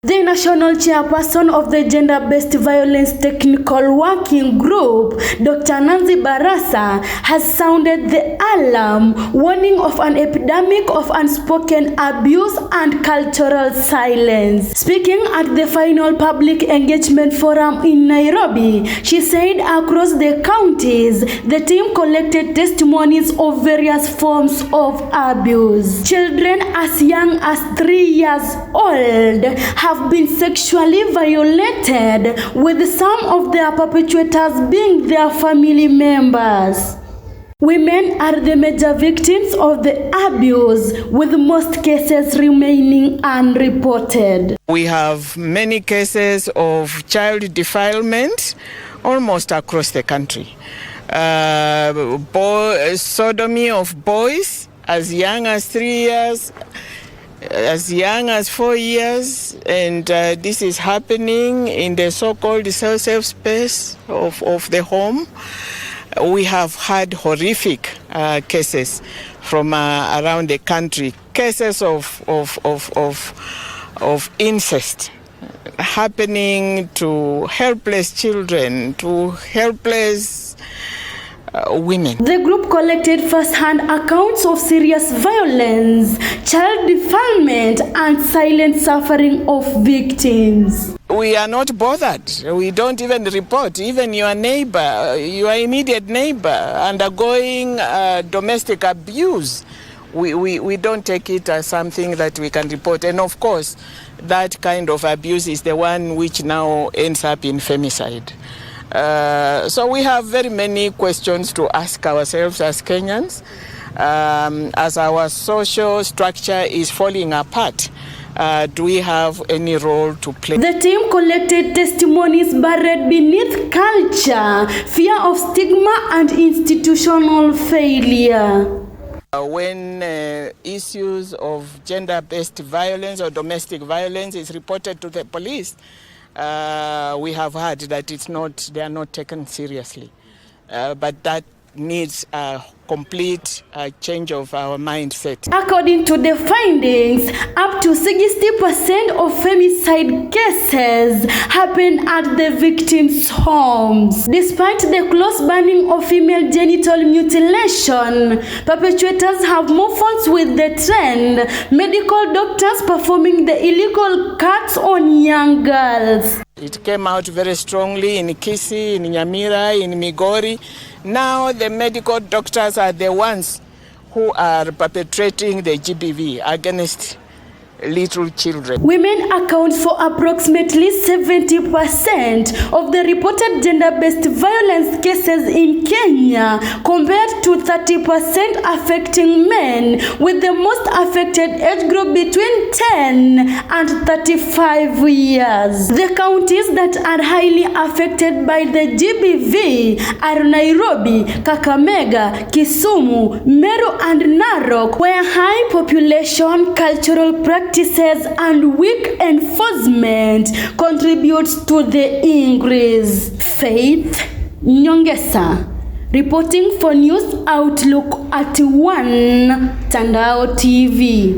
The national chairperson of the Gender-Based Violence Technical Working Group, Dr. Nancy Barasa, has sounded the alarm, warning of an epidemic of unspoken abuse and cultural silence. Speaking at the final public engagement forum in Nairobi, she said across the counties, the team collected testimonies of various forms of abuse. Children as young as 3 years old have been sexually violated, with some of their perpetrators being their family members. Women are the major victims of the abuse, with most cases remaining unreported. We have many cases of child defilement almost across the country. Sodomy of boys as young as 3 years, as young as 4 years, and this is happening in the so-called safe space of the home. We have had horrific cases from around the country, cases of incest happening to helpless children, to helpless women. The group collected first-hand accounts of serious violence, child defilement, and silent suffering of victims. We are not bothered. We don't even report. Even your neighbor, your immediate neighbor, undergoing domestic abuse, we don't take it as something that we can report. And of course, that kind of abuse is the one which now ends up in femicide. So we have very many questions to ask ourselves as Kenyans, as our social structure is falling apart. Do we have any role to play? The team collected testimonies buried beneath culture, fear of stigma, and institutional failure. When issues of gender-based violence or domestic violence is reported to the police, we have heard that they are not taken seriously. But that needs a complete change of our mindset. According to the findings, up to 60% of femicide cases happen at the victims' homes. Despite the close banning of female genital mutilation, perpetrators have moved on with the trend, medical doctors performing the illegal cuts on young girls. It came out very strongly in Kisii, in Nyamira, in Migori. Now the medical doctors are the ones who are perpetrating the GBV against little children. Women account for approximately 70% of the reported gender-based violence cases in Kenya, compared to 30% affecting men, with the most affected age group between 10 and 35 years. The counties that are highly affected by the GBV are Nairobi, Kakamega, Kisumu, Meru, and Narok, where high population, cultural practices, and weak enforcement contributes to the increase. Faith Nyongesa, reporting for News Outlook at 1 Tandao TV.